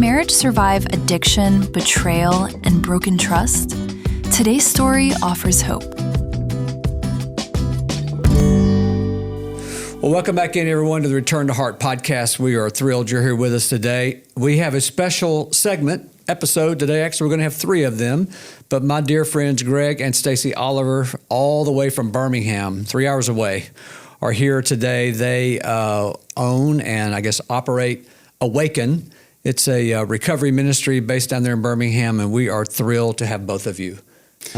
marriage survive addiction, betrayal, and broken trust? Today's story offers hope. Well, welcome back in, everyone, to the Return to Heart podcast. We are thrilled you're here with us today. We have a special episode today. Actually, we're going to have 3 of them. But my dear friends, Greg and Stacey Oliver, all the way from Birmingham, 3 hours away, are here today. They own and, I guess, operate Awaken. It's a recovery ministry based down there in Birmingham, and we are thrilled to have both of you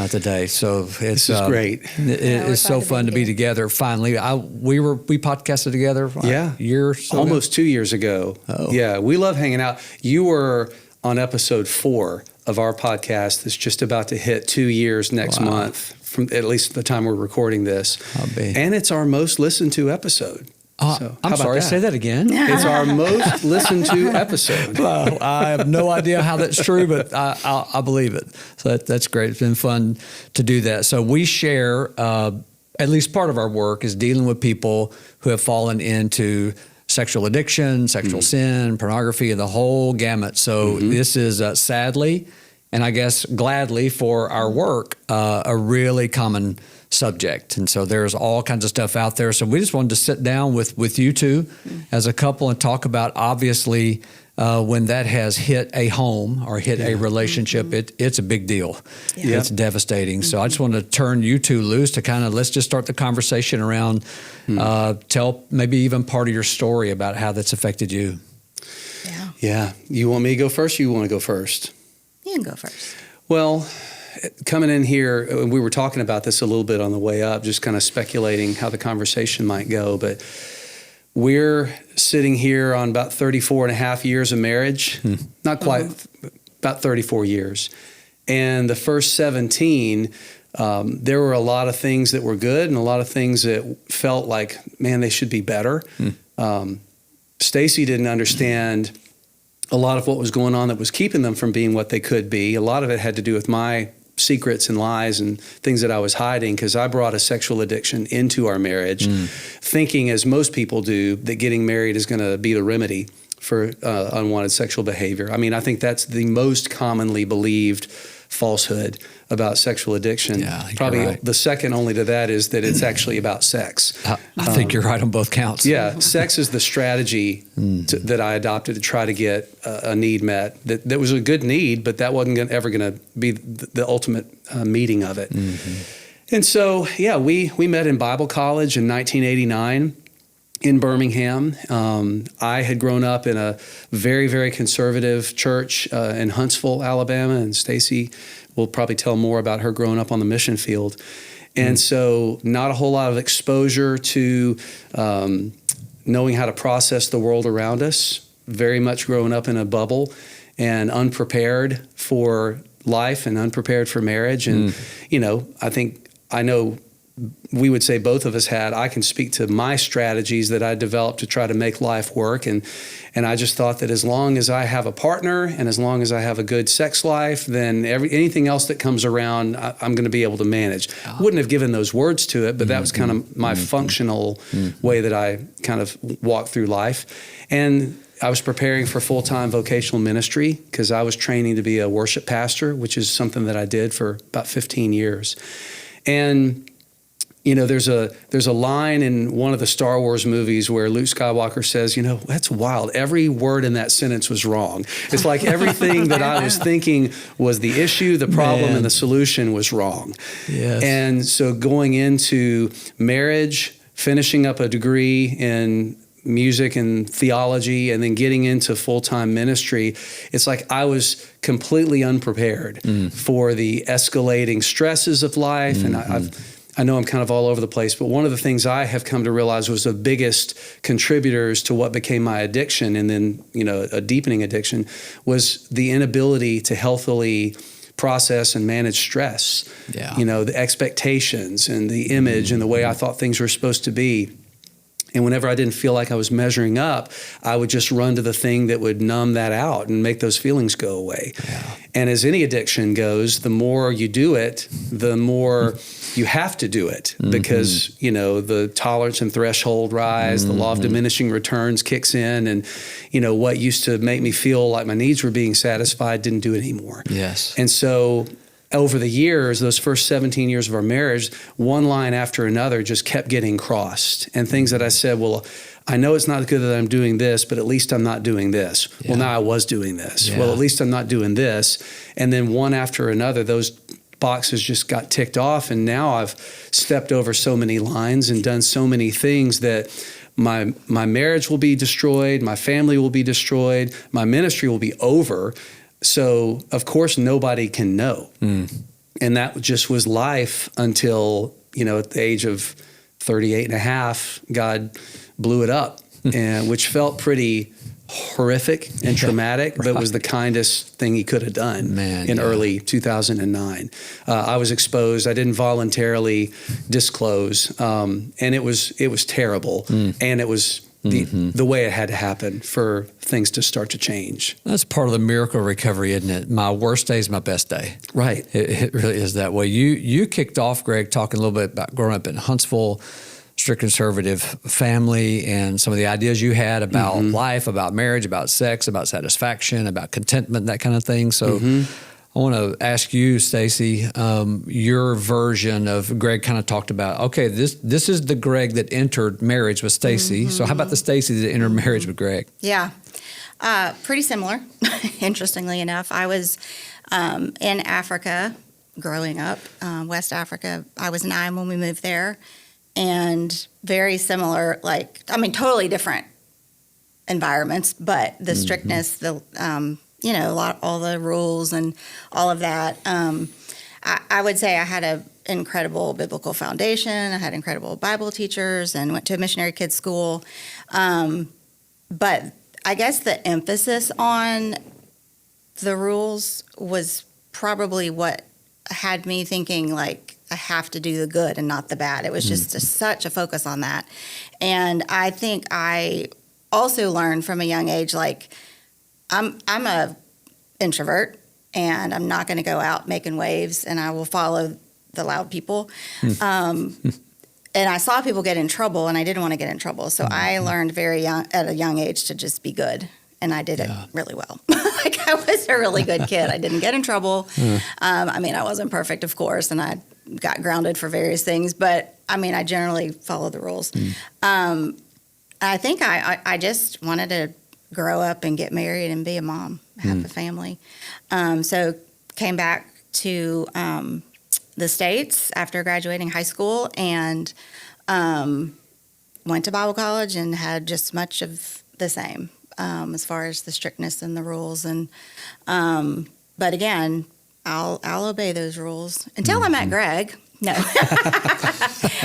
today. So this is great. It's so fun to be together. Finally, we podcasted together. A year or so almost 2 years ago. Oh. Yeah, we love hanging out. You were on episode 4 of our podcast. That's just about to hit 2 years next month, from at least the time we're recording this. And it's our most listened to episode. I'm sorry, say that again. It's our most listened to episode. Well, I have no idea how that's true, but I believe it. So that's great. It's been fun to do that. So we share, at least part of our work is dealing with people who have fallen into sexual addiction, sexual sin, pornography, and the whole gamut. So this is sadly, and I guess gladly for our work, a really common subject. And so there's all kinds of stuff out there. So we just wanted to sit down with you two as a couple and talk about, obviously, when that has hit a home or hit a relationship, it's a big deal. Yeah. It's devastating. So I just wanted to turn you two loose to let's just start the conversation around, tell maybe even part of your story about how that's affected you. Yeah. You want me to go first or you want to go first? You can go first. Well, coming in here, we were talking about this a little bit on the way up, just kind of speculating how the conversation might go. But we're sitting here on about 34 and a half years of marriage, not quite, about 34 years. And the first 17, there were a lot of things that were good and a lot of things that felt like, man, they should be better. Stacey didn't understand a lot of what was going on that was keeping them from being what they could be. A lot of it had to do with my secrets and lies and things that I was hiding, because I brought a sexual addiction into our marriage, thinking, as most people do, that getting married is going to be the remedy for unwanted sexual behavior. I mean, I think that's the most commonly believed falsehood about sexual addiction. Yeah, probably the second only to that is that it's actually about sex. I think you're right on both counts. Yeah, sex is the strategy that I adopted to try to get a need met. That was a good need, but that wasn't ever going to be the ultimate meeting of it. And so, we met in Bible college in 1989 in Birmingham. I had grown up in a very, very conservative church in Huntsville, Alabama, and Stacey will probably tell more about her growing up on the mission field. And so not a whole lot of exposure to knowing how to process the world around us, very much growing up in a bubble and unprepared for life and unprepared for marriage. And, I know we would say both of us had. I can speak to my strategies that I developed to try to make life work. And I just thought that as long as I have a partner and as long as I have a good sex life, then anything else that comes around, I'm going to be able to manage. Wouldn't have given those words to it, but that was kind of my functional way that I kind of walked through life. And I was preparing for full-time vocational ministry because I was training to be a worship pastor, which is something that I did for about 15 years. And there's a line in one of the Star Wars movies where Luke Skywalker says, that's wild. Every word in that sentence was wrong. It's like everything that I was thinking was the issue, the problem, and the solution was wrong. Yes. And so going into marriage, finishing up a degree in music and theology, and then getting into full-time ministry, it's like I was completely unprepared for the escalating stresses of life. And I know I'm kind of all over the place, but one of the things I have come to realize was the biggest contributors to what became my addiction, and then, a deepening addiction, was the inability to healthily process and manage stress. Yeah. The expectations and the image and the way I thought things were supposed to be. And whenever I didn't feel like I was measuring up, I would just run to the thing that would numb that out and make those feelings go away. Yeah. And as any addiction goes, the more you do it, the more you have to do it, because, you know, the tolerance and threshold rise, the law of diminishing returns kicks in, and, you know, what used to make me feel like my needs were being satisfied didn't do it anymore. Yes. And so over the years, those first 17 years of our marriage, one line after another just kept getting crossed. And things that I said, well, I know it's not good that I'm doing this, but at least I'm not doing this. Yeah. Well, now I was doing this. Yeah. Well, at least I'm not doing this. And then one after another, those boxes just got ticked off. And now I've stepped over so many lines and done so many things that my marriage will be destroyed, my family will be destroyed, my ministry will be over. So, of course, nobody can know. And that just was life until, you know, at the age of 38 and a half, God blew it up, and which felt pretty horrific and traumatic, but was the kindest thing he could have done in early 2009. I was exposed. I didn't voluntarily disclose, and it was terrible. And it was the way it had to happen for things to start to change. That's part of the miracle of recovery, isn't it? My worst day is my best day. Right. It really is that way. You kicked off, Greg, talking a little bit about growing up in Huntsville, strict conservative family, and some of the ideas you had about life, about marriage, about sex, about satisfaction, about contentment, that kind of thing. So I want to ask you, Stacey, your version of Greg kind of talked about, okay, this is the Greg that entered marriage with Stacey. So how about the Stacey that entered marriage with Greg? Yeah, pretty similar, interestingly enough. I was in Africa growing up, West Africa. I was 9 when we moved there, and very similar, totally different environments, but the strictness, the all the rules and all of that. I would say I had an incredible biblical foundation. I had incredible Bible teachers and went to a missionary kids school. But I guess the emphasis on the rules was probably what had me thinking, like, I have to do the good and not the bad. It was just such a focus on that. And I think I also learned from a young age, like, I'm a introvert, and I'm not going to go out making waves, and I will follow the loud people. And I saw people get in trouble, and I didn't want to get in trouble. So I learned at a young age to just be good, and I did it really well. Like, I was a really good kid. I didn't get in trouble. I wasn't perfect, of course, and I got grounded for various things, but I generally followed the rules. I think I just wanted to grow up and get married and be a mom, have a family. So came back to the States after graduating high school, and went to Bible college and had just much of the same as far as the strictness and the rules. And but again, I'll obey those rules until I met Greg. No.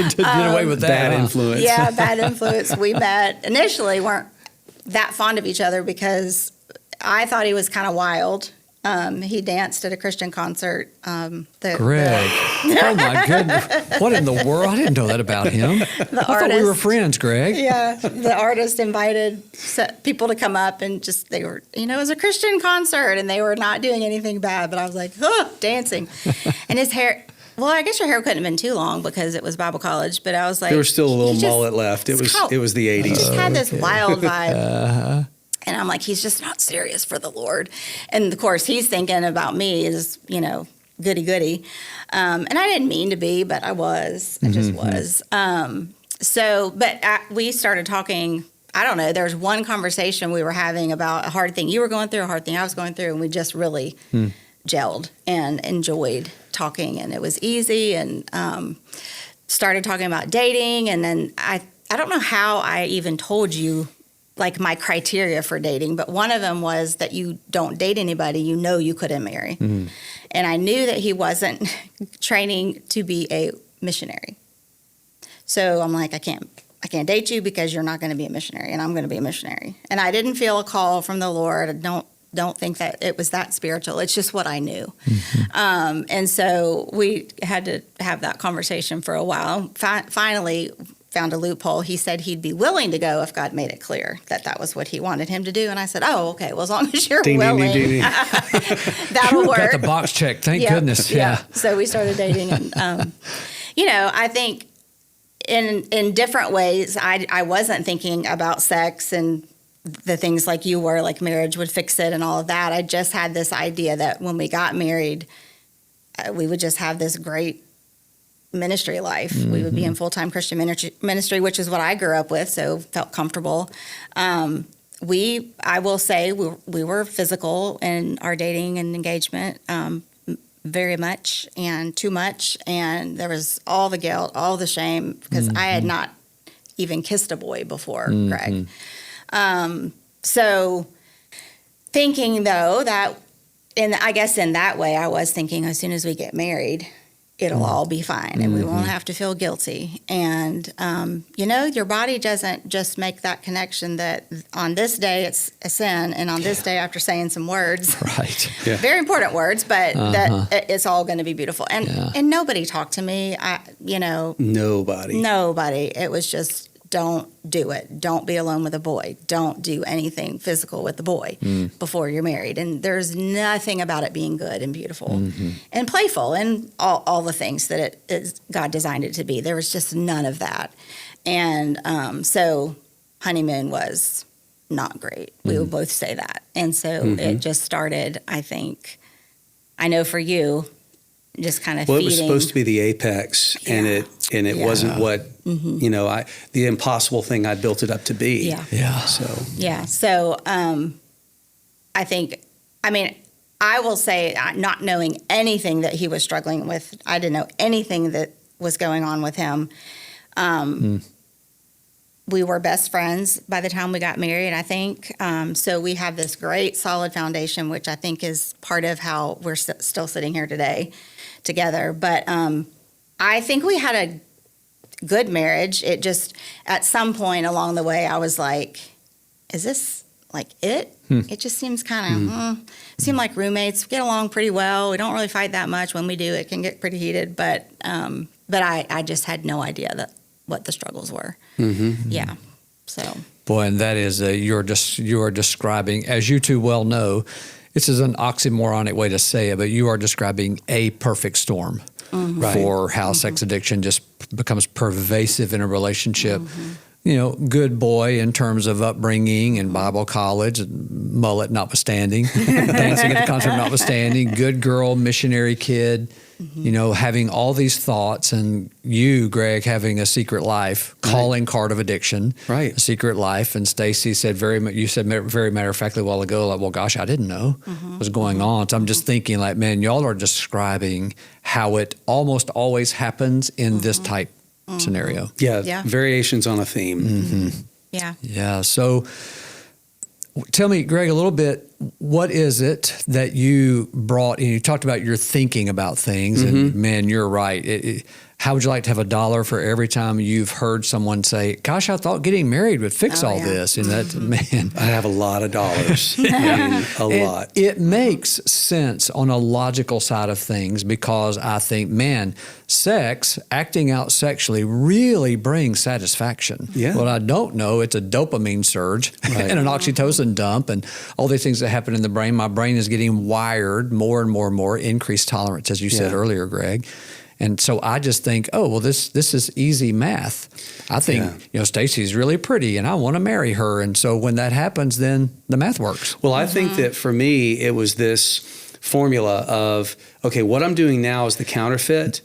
Get away with that. Bad influence. Yeah, bad influence. We met initially, weren't that fond of each other because I thought he was kind of wild. He danced at a Christian concert. Greg. Oh, my goodness. What in the world? I didn't know that about him. I thought we were friends, Greg. Yeah. The artist invited people to come up, and just, they were, it was a Christian concert, and they were not doing anything bad. But I was like, dancing. And his hair... Well, I guess your hair couldn't have been too long because it was Bible college, but I was like... There was still a little mullet left. It was the 80s. He just had this wild vibe. And I'm like, he's just not serious for the Lord. And, of course, he's thinking about me as, goody-goody. And I didn't mean to be, but I was. I just was. We started talking... I don't know. There was one conversation we were having about a hard thing you were going through, a hard thing I was going through, and we just really... gelled and enjoyed talking, and it was easy, and started talking about dating. And then I don't know how I even told you, like, my criteria for dating, but one of them was that you don't date anybody you couldn't marry. And I knew that he wasn't training to be a missionary. So I'm like, I can't date you because you're not going to be a missionary, and I'm going to be a missionary. And I didn't feel a call from the Lord. I don't think that it was that spiritual. It's just what I knew. And so we had to have that conversation for a while. Finally found a loophole. He said he'd be willing to go if God made it clear that that was what he wanted him to do. And I said, oh, okay, well, as long as you're willing, that'll work. Got the box checked. Thank goodness. Yeah. So we started dating. And, I think in different ways, I wasn't thinking about sex and the things like you were, like marriage would fix it and all of that. I just had this idea that when we got married, we would just have this great ministry life. Mm-hmm. We would be in full-time Christian ministry, which is what I grew up with, so felt comfortable. I will say, we were physical in our dating and engagement, very much and too much, and there was all the guilt, all the shame, because I had not even kissed a boy before, Greg. So thinking, though, that, I guess in that way, I was thinking, as soon as we get married, it'll all be fine and we won't have to feel guilty. And, your body doesn't just make that connection that on this day it's a sin and on this day after saying some words, right? Yeah. Very important words, but that it's all going to be beautiful. And nobody talked to me, Nobody. It was just, don't do it. Don't be alone with a boy. Don't do anything physical with the boy before you're married. And there's nothing about it being good and beautiful and playful and all the things that it is God designed it to be. There was just none of that. And so honeymoon was not great. We would both say that. And so it just started, I think, I know for you, just kind of feeding. It was supposed to be the apex, and it wasn't what the impossible thing I built it up to be. So I think, I will say, not knowing anything that he was struggling with, I didn't know anything that was going on with him. We were best friends by the time we got married, I think. So we have this great solid foundation, which I think is part of how we're still sitting here today together. But I think we had a good marriage. It just, at some point along the way, I was like, is this like it? It just seems kind of, seem like roommates. We get along pretty well. We don't really fight that much. When we do, it can get pretty heated. But I just had no idea what the struggles were. Yeah. So. Boy, and that is, you are describing, as you two well know, this is an oxymoronic way to say it, but you are describing a perfect storm for how sex addiction just becomes pervasive in a relationship. Good boy in terms of upbringing and Bible college, mullet notwithstanding, dancing at the concert notwithstanding, good girl, missionary kid, having all these thoughts, and you, Greg, having a secret life, calling card of addiction, a secret life. And Stacey said you said very matter-of-factly a while ago, like, well, gosh, I didn't know what was going on. So I'm just thinking, like, man, y'all are describing how it almost always happens in this type scenario. Yeah, variations on a theme. Yeah. So tell me, Greg, a little bit, what is it that you brought in? You talked about your thinking about things, and man, you're right. How would you like to have $1 for every time you've heard someone say, gosh, I thought getting married would fix all this? And that, man. I have a lot of dollars. A lot. It makes sense on a logical side of things, because I think, man, sex, acting out sexually really brings satisfaction. Yeah. What I don't know, it's a dopamine surge and an oxytocin dump and all these things that happen in the brain. My brain is getting wired more and more, increased tolerance, as you said earlier, Greg. And so I just think, oh, well, this is easy math. I think, Stacey's really pretty and I want to marry her. And so when that happens, then the math works. Well, I think that for me, it was this formula of, okay, what I'm doing now is the counterfeit.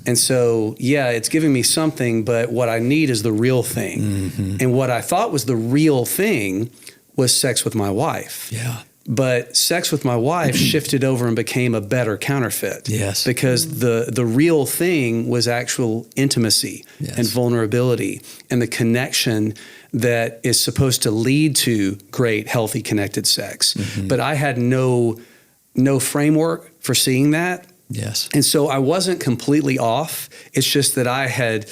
And so, it's giving me something, but what I need is the real thing. And what I thought was the real thing was sex with my wife. Yeah. But sex with my wife shifted over and became a better counterfeit. Yes. Because the real thing was actual intimacy and vulnerability and the connection that is supposed to lead to great, healthy, connected sex. But I had no framework for seeing that. Yes. And so I wasn't completely off. It's just that I had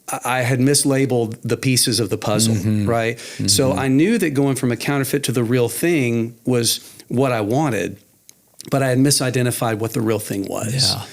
mislabeled the pieces of the puzzle, right? So I knew that going from a counterfeit to the real thing was what I wanted, but I had misidentified what the real thing was. Yeah.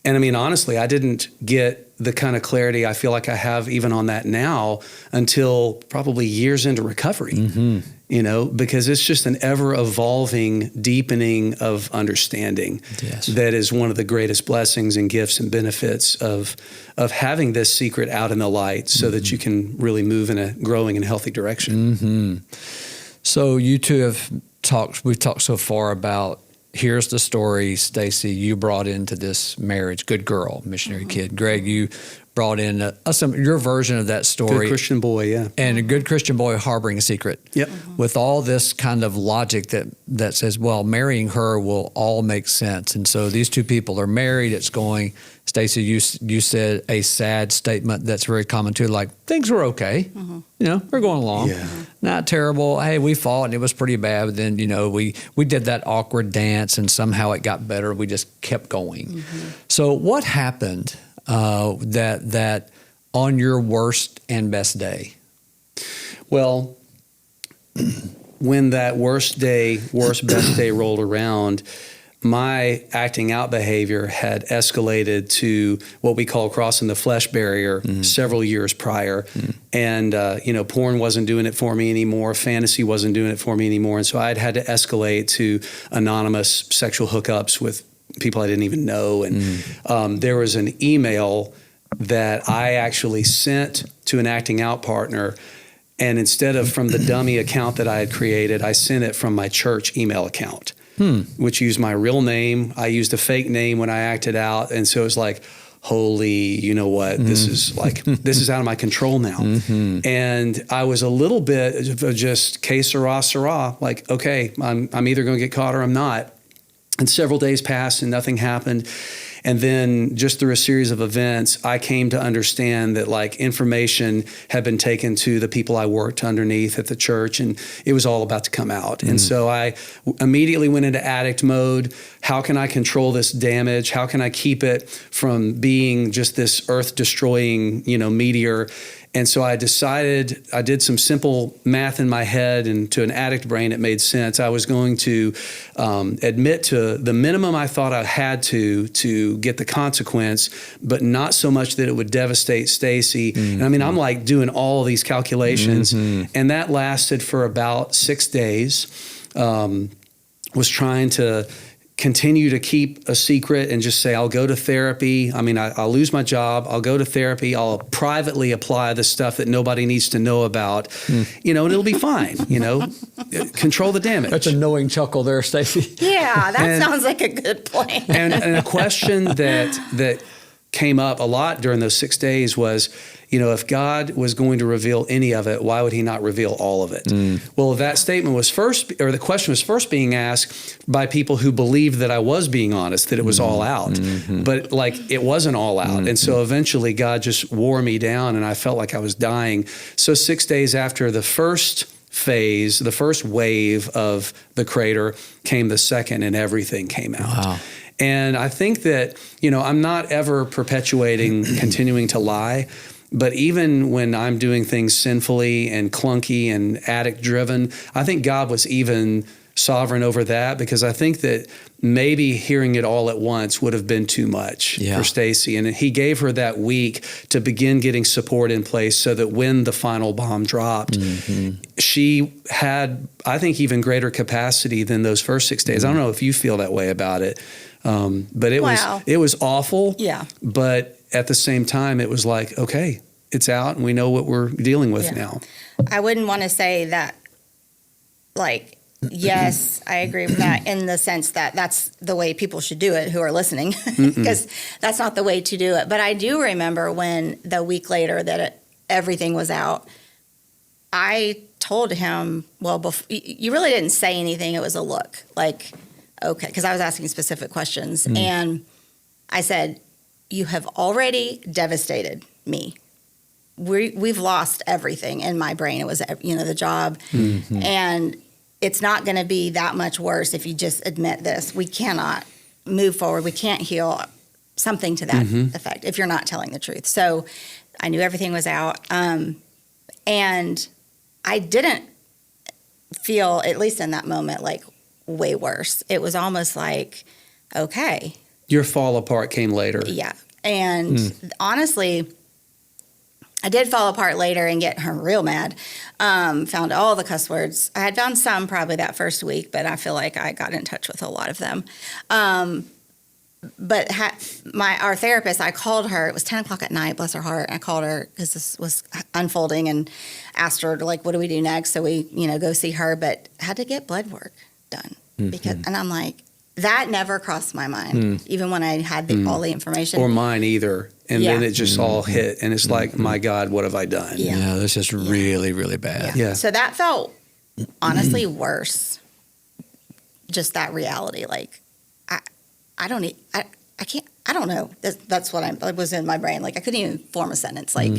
And I mean, honestly, I didn't get the kind of clarity I feel like I have even on that now until probably years into recovery, you know, because it's just an ever evolving deepening of understanding. Yes. That is one of the greatest blessings and gifts and benefits of having this secret out in the light so that you can really move in a growing and healthy direction. So you two we've talked so far about, here's the story, Stacey, you brought into this marriage, good girl, missionary kid. Greg, you brought in your version of that story. Good Christian boy, yeah. And a good Christian boy harboring a secret. Yep. With all this kind of logic that says, well, marrying her will all make sense. And so these two people are married. It's going, Stacey, you said a sad statement that's very common too, like, things were okay. You know, we're going along. Yeah. Not terrible. Hey, we fought and it was pretty bad. But then, you know, we did that awkward dance and somehow it got better. We just kept going. So what happened that on your worst and best day? Well, when that worst, best day rolled around, my acting out behavior had escalated to what we call crossing the flesh barrier several years prior. And, you know, porn wasn't doing it for me anymore. Fantasy wasn't doing it for me anymore. And so I'd had to escalate to anonymous sexual hookups with people I didn't even know. And there was an email that I actually sent to an acting out partner. And instead of from the dummy account that I had created, I sent it from my church email account. Which used my real name. I used a fake name when I acted out. And so it was like, holy, you know what, this is out of my control now. And I was a little bit of just que sera, like, okay, I'm either going to get caught or I'm not. And several days passed and nothing happened. And then just through a series of events, I came to understand that like information had been taken to the people I worked underneath at the church, and it was all about to come out. And so I immediately went into addict mode. How can I control this damage? How can I keep it from being just this earth destroying, you know, meteor? And so I decided, I did some simple math in my head, and to an addict brain, it made sense. I was going to admit to the minimum I thought I had to get the consequence, but not so much that it would devastate Stacey. And I mean, I'm like doing all of these calculations, and that lasted for about 6 days. Was trying to continue to keep a secret and just say, I'll go to therapy. I mean, I'll lose my job. I'll go to therapy. I'll privately apply the stuff that nobody needs to know about, you know, and it'll be fine, you know, control the damage. That's a knowing chuckle there, Stacey. Yeah, that sounds like a good plan. And a question that came up a lot during those 6 days was, you know, if God was going to reveal any of it, why would he not reveal all of it? Well, that statement was the question was first being asked by people who believed that I was being honest, that it was all out. But like, it wasn't all out. And so eventually God just wore me down and I felt like I was dying. So 6 days after the first phase, the first wave of the crater, came the second, and everything came out. Wow. And I think that, you know, I'm not ever perpetuating continuing to lie. But even when I'm doing things sinfully and clunky and addict driven, I think God was even sovereign over that, because I think that maybe hearing it all at once would have been too much for Stacey. And he gave her that week to begin getting support in place so that when the final bomb dropped, she had, I think, even greater capacity than those first 6 days. I don't know if you feel that way about it, but it was awful. Yeah. But at the same time, it was like, okay, it's out and we know what we're dealing with now. I wouldn't want to say that, like, yes, I agree with that in the sense that that's the way people should do it who are listening, because that's not the way to do it. But I do remember when the week later that everything was out, I told him, well, you really didn't say anything. It was a look, like, okay, because I was asking specific questions. And I said, you have already devastated me. We've lost everything in my brain. It was, you know, the job. And it's not going to be that much worse if you just admit this. We cannot move forward. We can't heal, something to that effect, if you're not telling the truth. So I knew everything was out. And I didn't feel, at least in that moment, like way worse. It was almost like, okay. Your fall apart came later. Yeah. And honestly, I did fall apart later and get her real mad. Found all the cuss words. I had found some probably that first week, but I feel like I got in touch with a lot of them. But our therapist, I called her. It was 10 o'clock at night, bless her heart. I called her because this was unfolding and asked her, like, what do we do next? So we, go see her, but had to get blood work done. And I'm like, that never crossed my mind, even when I had all the information. Or mine either. And then it just all hit. And it's like, my God, what have I done? Yeah, this is really, really bad. Yeah. So that felt honestly worse. Just that reality. Like, I don't know. That's what was in my brain. Like, I couldn't even form a sentence. Like,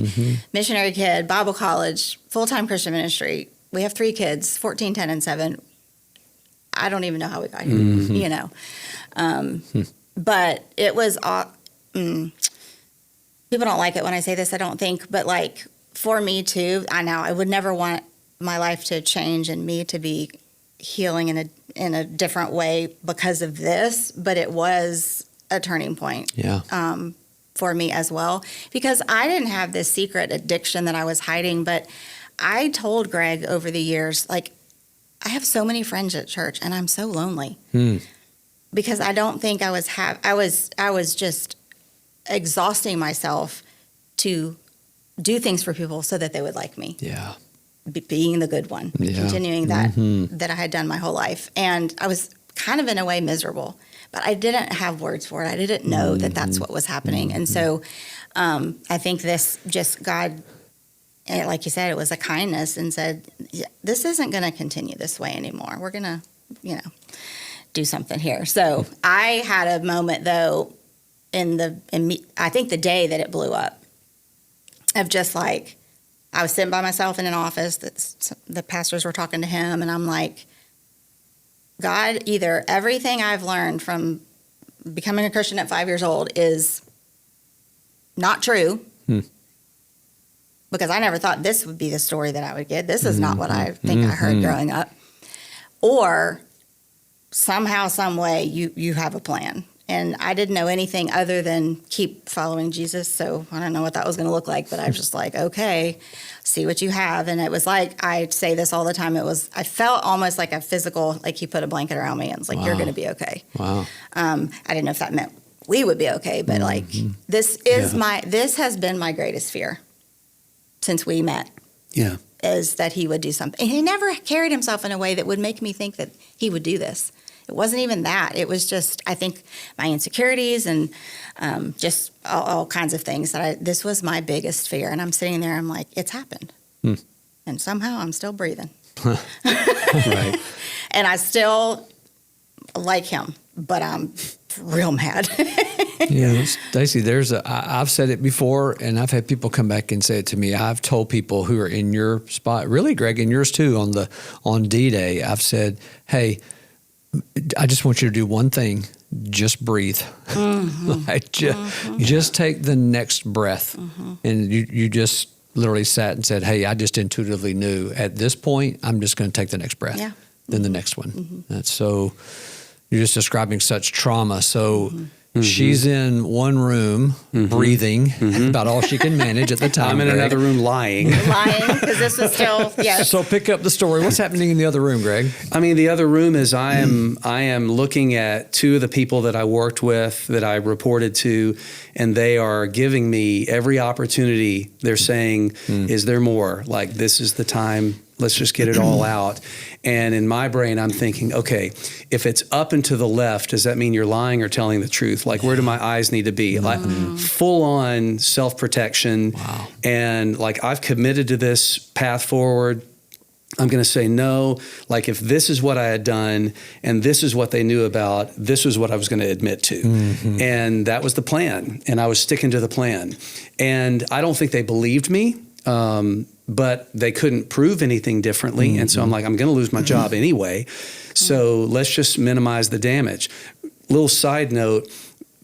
missionary kid, Bible college, full-time Christian ministry. We have 3 kids, 14, 10, and 7. I don't even know how we got here, But it was, people don't like it when I say this, I don't think. But, like, for me, too, I know I would never want my life to change and me to be healing in a different way because of this. But it was a turning point for me as well. Because I didn't have this secret addiction that I was hiding. But I told Greg over the years, like, I have so many friends at church, and I'm so lonely because I don't think I was just exhausting myself to do things for people so that they would like me. Yeah, being the good one, continuing that I had done my whole life, and I was kind of in a way miserable, but I didn't have words for it. I didn't know that that's what was happening, and so I think this just God. And like you said, it was a kindness and said, this isn't going to continue this way anymore. We're going to, do something here. So I had a moment, though, I think the day that it blew up, of just like, I was sitting by myself in an office, the pastors were talking to him, and I'm like, God, either everything I've learned from becoming a Christian at 5 years old is not true, because I never thought this would be the story that I would get. This is not what I think I heard growing up. Or somehow, some way, you have a plan. And I didn't know anything other than keep following Jesus. So I don't know what that was going to look like, but I was just like, okay, see what you have. And it was like, I say this all the time. I felt almost like a physical, like he put a blanket around me and was like, you're going to be okay. Wow. I didn't know if that meant we would be okay, but like, this has been my greatest fear since we met. Yeah. Is that he would do something. And he never carried himself in a way that would make me think that he would do this. It wasn't even that. It was just, I think, my insecurities and just all kinds of things. This was my biggest fear. And I'm sitting there, I'm like, it's happened. And somehow I'm still breathing. Right. And I still like him, but I'm real mad. Yeah, Stacey, I've said it before, and I've had people come back and say it to me. I've told people who are in your spot, really, Greg, in yours too, on D-Day, I've said, hey, I just want you to do one thing. Just breathe. Just take the next breath. And you just literally sat and said, hey, I just intuitively knew at this point, I'm just going to take the next breath. Yeah. Then the next one. That's so, you're just describing such trauma. So she's in one room breathing about all she can manage at the time. I'm in another room lying. Because this was still, yes. So pick up the story. What's happening in the other room, Greg? I mean, the other room is I am looking at 2 of the people that I worked with, that I reported to, and they are giving me every opportunity. They're saying, is there more? Like, this is the time. Let's just get it all out. And in my brain, I'm thinking, okay, if it's up and to the left, does that mean you're lying or telling the truth? Like, where do my eyes need to be? Like, full on self-protection. Wow. And like, I've committed to this path forward. I'm going to say no. Like, if this is what I had done and this is what they knew about, this was what I was going to admit to. And that was the plan. And I was sticking to the plan. And I don't think they believed me. But they couldn't prove anything differently. And so I'm like, I'm going to lose my job anyway. So let's just minimize the damage. Little side note,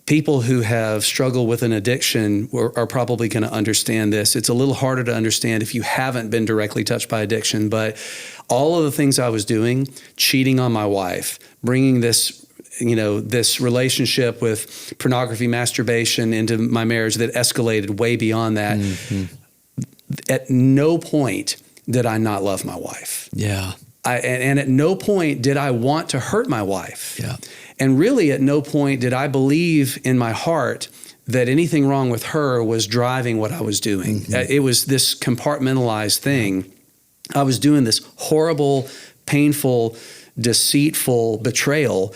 people who have struggled with an addiction are probably going to understand this. It's a little harder to understand if you haven't been directly touched by addiction. But all of the things I was doing, cheating on my wife, bringing this this relationship with pornography, masturbation into my marriage that escalated way beyond that. At no point did I not love my wife. Yeah. And at no point did I want to hurt my wife. Yeah. And really at no point did I believe in my heart that anything wrong with her was driving what I was doing. It was this compartmentalized thing. I was doing this horrible, painful, deceitful betrayal,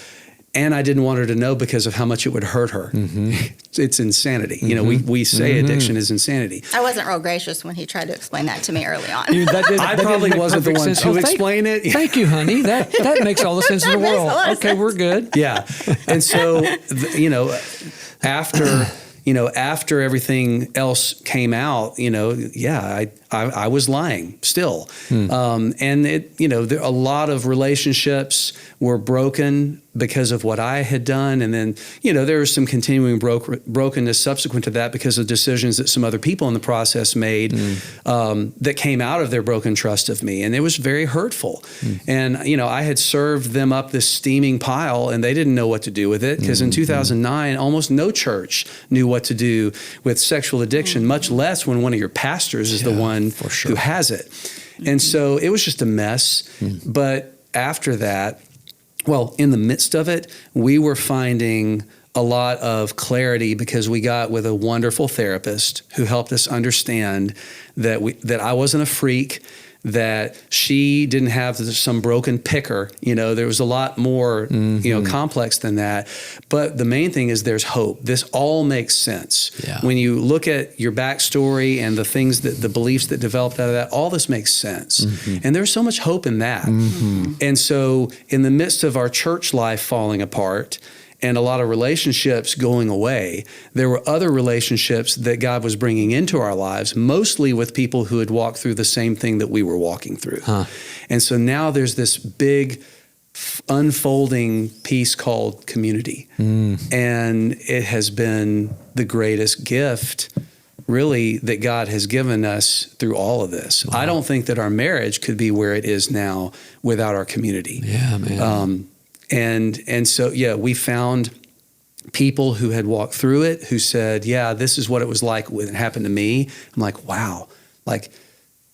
and I didn't want her to know because of how much it would hurt her. It's insanity. We say addiction is insanity. I wasn't real gracious when he tried to explain that to me early on. I probably wasn't the one to explain it. Thank you, honey. That makes all the sense in the That makes world. a lot of Okay, we're good. Yeah. And so, after everything else came out, I was lying still. And a lot of relationships were broken because of what I had done. And then, there was some continuing brokenness subsequent to that because of decisions that some other people in the process made that came out of their broken trust of me. And it was very hurtful. And, I had served them up this steaming pile and they didn't know what to do with it because in 2009, almost no church knew what to do with sexual addiction, much less when one of your pastors is the one who has it. And so it was just a mess. But after that, in the midst of it, we were finding a lot of clarity because we got with a wonderful therapist who helped us understand that I wasn't a freak, that she didn't have some broken picker. There was a lot more, complex than that. But the main thing is there's hope. This all makes sense. Yeah. When you look at your backstory and the things the beliefs that developed out of that, all this makes sense. And there's so much hope in that. And so in the midst of our church life falling apart, and a lot of relationships going away, there were other relationships that God was bringing into our lives, mostly with people who had walked through the same thing that we were walking through. And so now there's this big unfolding piece called community. And it has been the greatest gift, really, that God has given us through all of this. Wow. I don't think that our marriage could be where it is now without our community. Yeah, man. And so, we found people who had walked through it who said, this is what it was like when it happened to me. I'm like, wow,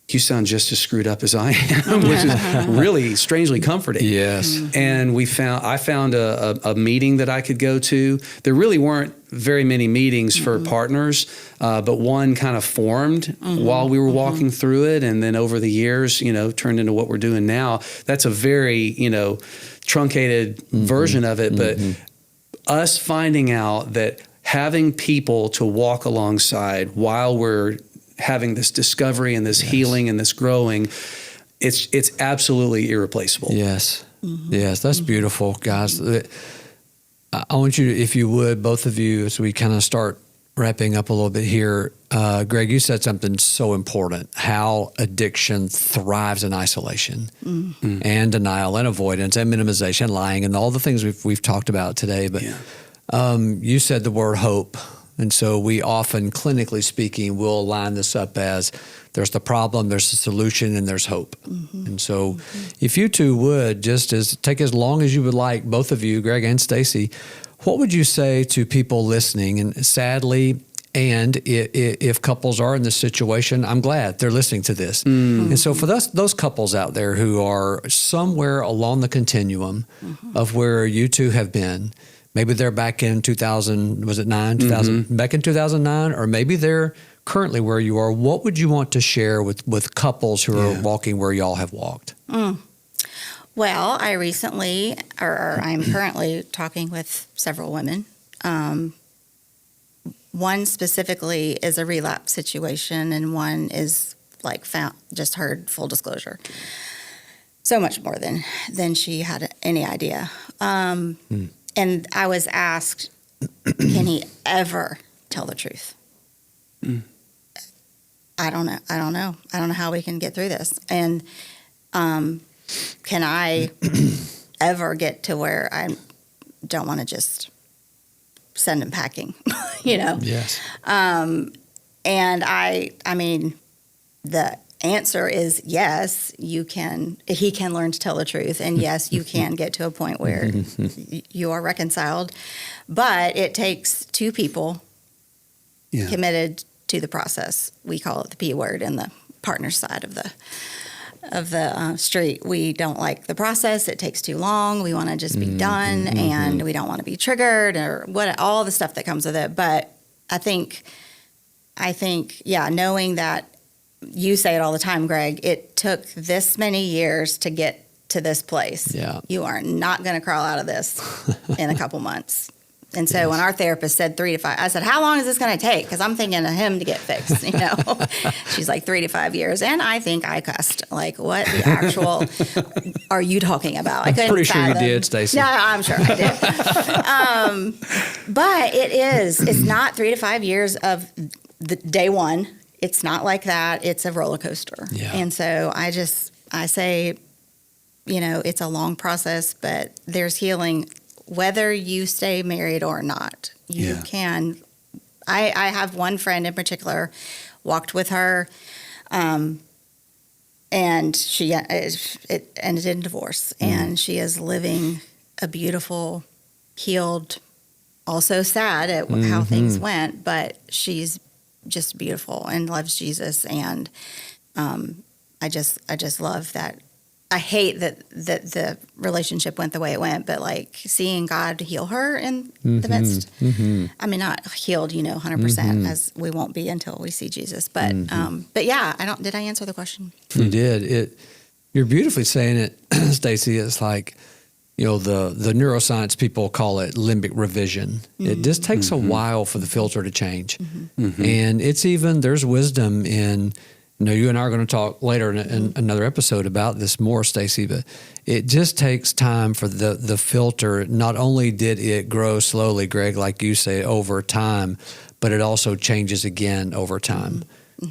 you sound just as screwed up as I am, which is really strangely comforting. Yes. And I found a meeting that I could go to. There really weren't very many meetings for partners, but one kind of formed while we were walking through it. And then over the years, turned into what we're doing now. That's a very, truncated version of it. But us finding out that having people to walk alongside while we're having this discovery and this healing and this growing, it's absolutely irreplaceable. Yes. Yes, that's beautiful, guys. I want you to, if you would, both of you, as we kind of start wrapping up a little bit here, Greg, you said something so important, how addiction thrives in isolation and denial and avoidance and minimization, lying, and all the things we've talked about today. But you said the word hope. And so we often, clinically speaking, will line this up as there's the problem, there's the solution, and there's hope. And so if you two would, take as long as you would like, both of you, Greg and Stacey, what would you say to people listening? And sadly, and if couples are in this situation, I'm glad they're listening to this. And so for those couples out there who are somewhere along the continuum of where you two have been, maybe they're back in 2000, was it 2000, back in 2009, or maybe they're currently where you are. What would you want to share with couples who are walking where y'all have walked? Well, I recently, or I'm currently talking with several women. One specifically is a relapse situation, and one is just heard full disclosure. So much more than she had any idea. And I was asked, can he ever tell the truth? I don't know. I don't know how we can get through this. And can I ever get to where I don't want to just send him packing, Yes. And I mean, the answer is yes, he can learn to tell the truth. And yes, you can get to a point where you are reconciled. But it takes two people committed to the process. We call it the P word in the partner side of the street. We don't like the process. It takes too long. We want to just be done, and we don't want to be triggered or all the stuff that comes with it. But I think, knowing that, you say it all the time, Greg, it took this many years to get to this place. Yeah. You are not going to crawl out of this in a couple months. And so when our therapist said 3 to 5, I said, how long is this going to take? Because I'm thinking of him to get fixed, She's like 3 to 5 years. And I think I cussed. Like, what the actual are you talking about? I couldn't pretty sure fathom. you did, Stacey. No, I'm sure I did. But it's not 3 to 5 years of the day one. It's not like that. It's a roller coaster. Yeah. And so I say, it's a long process, but there's healing whether you stay married or not. You can. I have one friend in particular, walked with her, and it ended in divorce. And she is living a beautiful, healed, also sad at how things went, but she's just beautiful and loves Jesus. And I just love that. I hate that the relationship went the way it went, but like seeing God heal her in the midst. I mean, not healed, 100%, as we won't be until we see Jesus. But yeah, did I answer the question? You did. You're beautifully saying it, Stacey. It's like, the neuroscience people call it limbic revision. It just takes a while for the filter to change. And there's wisdom in, you and I are going to talk later in another episode about this more, Stacey, but it just takes time for the filter. Not only did it grow slowly, Greg, like you say, over time, but it also changes again over time.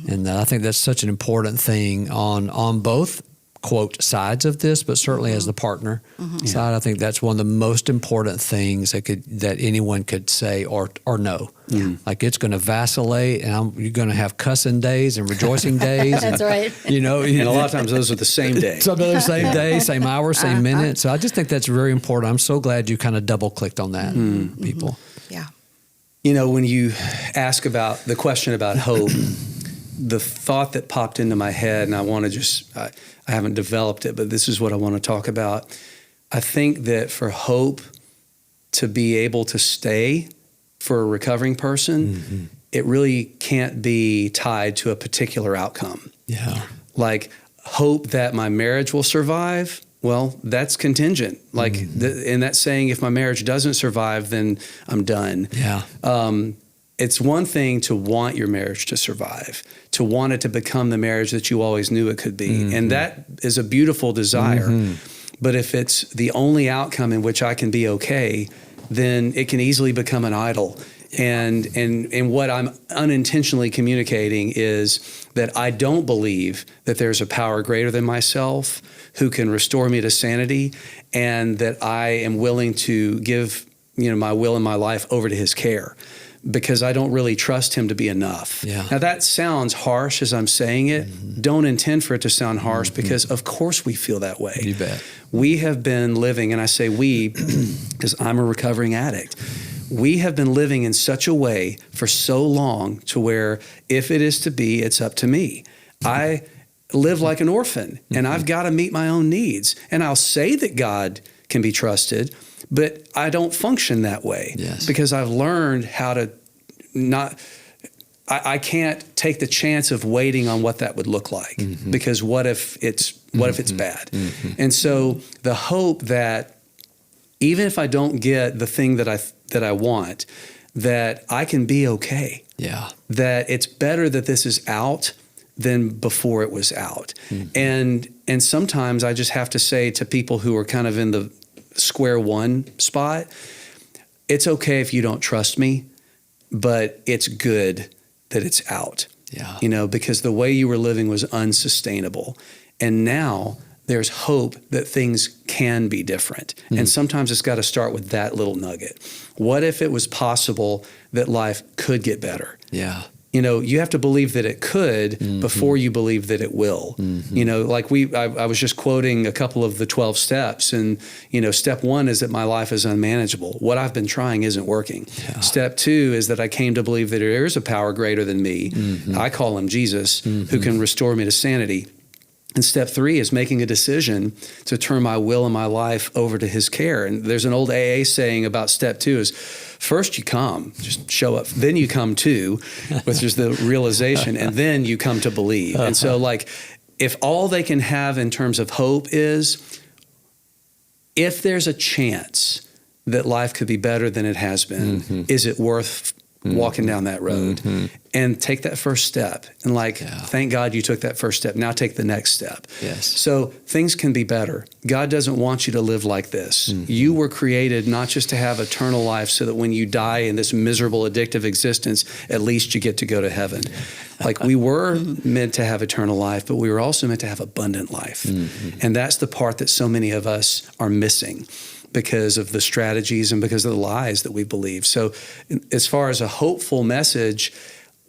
And I think that's such an important thing on both, quote, sides of this, but certainly as the partner side, I think that's one of the most important things that anyone could say or know. Like, it's going to vacillate, and you're going to have cussing days and rejoicing days. That's right. And a lot of times those are the same day. Some of the same day, same hour, same minute. So I just think that's very important. I'm so glad you kind of double clicked on that, people. Yeah. When you ask about the question about hope, the thought that popped into my head, and I want to I haven't developed it, but this is what I want to talk about. I think that for hope to be able to stay for a recovering person, it really can't be tied to a particular outcome. Yeah. Like, hope that my marriage will survive, well, that's contingent. Like, in that saying, if my marriage doesn't survive, then I'm done. Yeah. It's one thing to want your marriage to survive, to want it to become the marriage that you always knew it could be. And that is a beautiful desire. But if it's the only outcome in which I can be okay, then it can easily become an idol. And what I'm unintentionally communicating is that I don't believe that there's a power greater than myself who can restore me to sanity, and that I am willing to give, my will and my life over to his care, because I don't really trust him to be enough. Yeah. Now, that sounds harsh as I'm saying it. Don't intend for it to sound harsh, because of course we feel that way. You bet. We have been living, and I say we because I'm a recovering addict. We have been living in such a way for so long to where if it is to be, it's up to me. I live like an orphan, and I've got to meet my own needs. And I'll say that God can be trusted, but I don't function that way because I've learned how to I can't take the chance of waiting on what that would look like, because what if it's bad? And so the hope that even if I don't get the thing that I want, that I can be okay. Yeah. That it's better that this is out than before it was out. And sometimes I just have to say to people who are kind of in the square one spot, it's okay if you don't trust me, but it's good that it's out. Yeah. Because the way you were living was unsustainable. And now there's hope that things can be different. And sometimes it's got to start with that little nugget. What if it was possible that life could get better? Yeah. you have to believe that it could before you believe that it will. Like I was just quoting a couple of the 12 steps, and, step 1 is that my life is unmanageable. What I've been trying isn't working. Yeah. Step 2 is that I came to believe that there is a power greater than me. I call him Jesus, who can restore me to sanity. And step 3 is making a decision to turn my will and my life over to his care. And there's an old AA saying about step 2 is, first you come, just show up. Then you come to, which is the realization, and then you come to believe. And so, like, if all they can have in terms of hope is, if there's a chance that life could be better than it has been, is it worth walking down that road? And take that first step. And thank God you took that first step. Now take the next step. Yes. So things can be better. God doesn't want you to live like this. You were created not just to have eternal life so that when you die in this miserable, addictive existence, at least you get to go to heaven. We were meant to have eternal life, but we were also meant to have abundant life. And that's the part that so many of us are missing, because of the strategies and because of the lies that we believe. So as far as a hopeful message,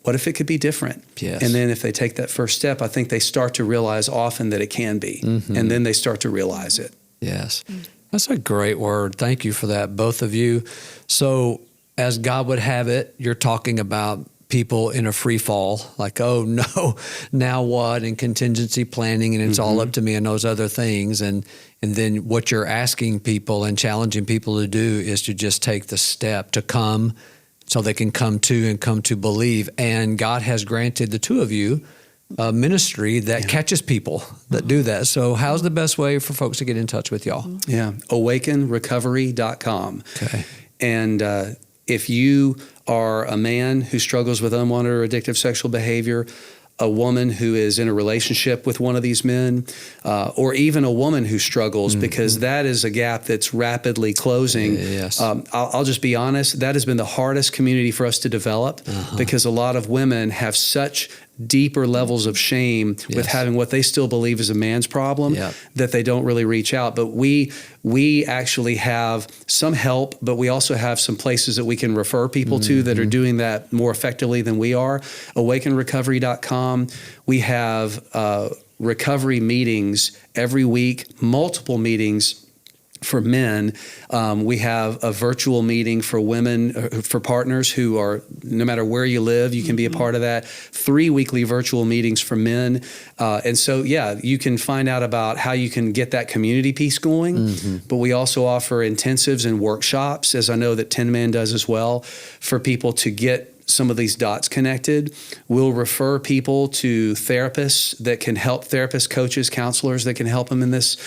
what if it could be different? Yes. And then if they take that first step, I think they start to realize often that it can be. And then they start to realize it. Yes. That's a great word. Thank you for that, both of you. So as God would have it, you're talking about people in a free fall, like, oh no, now what? And contingency planning, and it's all up to me and those other things. And then what you're asking people and challenging people to do is to just take the step to come so they can come to believe. And God has granted the two of you a ministry that catches people that do that. So how's the best way for folks to get in touch with y'all? Yeah, awakenrecovery.com. Okay. And if you are a man who struggles with unwanted or addictive sexual behavior, a woman who is in a relationship with one of these men, or even a woman who struggles, because that is a gap that's rapidly closing. Yes. I'll just be honest, that has been the hardest community for us to develop, because a lot of women have such deeper levels of shame with having what they still believe is a man's problem that they don't really reach out. But we actually have some help, but we also have some places that we can refer people to that are doing that more effectively than we are. Awakenrecovery.com. We have recovery meetings every week, multiple meetings for men. We have a virtual meeting for women, for partners who are, no matter where you live, you can be a part of that. 3 weekly virtual meetings for men. And so, you can find out about how you can get that community piece going. But we also offer intensives and workshops, as I know that Tin Man does as well, for people to get some of these dots connected. We'll refer people to therapists that can help, therapists, coaches, counselors that can help them in this.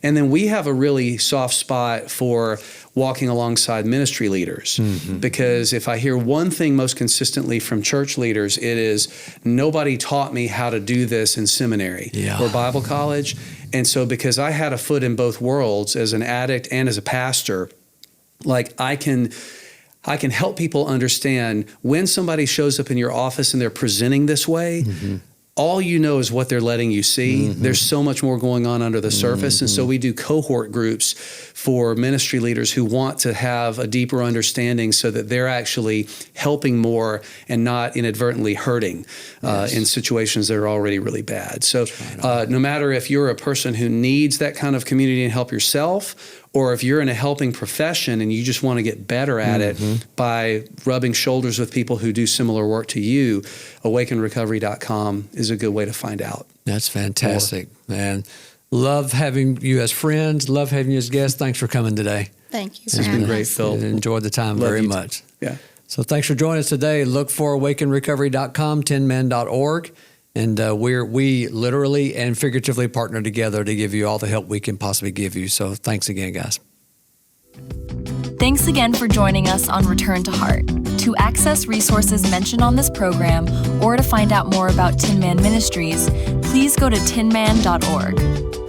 And then we have a really soft spot for walking alongside ministry leaders, because if I hear one thing most consistently from church leaders, it is, nobody taught me how to do this in seminary or Bible college. And so because I had a foot in both worlds as an addict and as a pastor, I can help people understand when somebody shows up in your office and they're presenting this way, all you know is what they're letting you see. There's so much more going on under the surface. And so we do cohort groups for ministry leaders who want to have a deeper understanding so that they're actually helping more and not inadvertently hurting in situations that are already really bad. So no matter if you're a person who needs that kind of community and help yourself, or if you're in a helping profession and you just want to get better at it by rubbing shoulders with people who do similar work to you, awakenrecovery.com is a good way to find out. That's fantastic, man. Love having you as friends. Love having you as guests. Thanks for coming today. Thank you. It's been great, Phil. Enjoyed the time very much. Yeah. So thanks for joining us today. Look for awakenrecovery.com, tinman.org. And we literally and figuratively partner together to give you all the help we can possibly give you. So thanks again, guys. Thanks again for joining us on Return to Heart. To access resources mentioned on this program or to find out more about Tin Man Ministries, please go to tinman.org.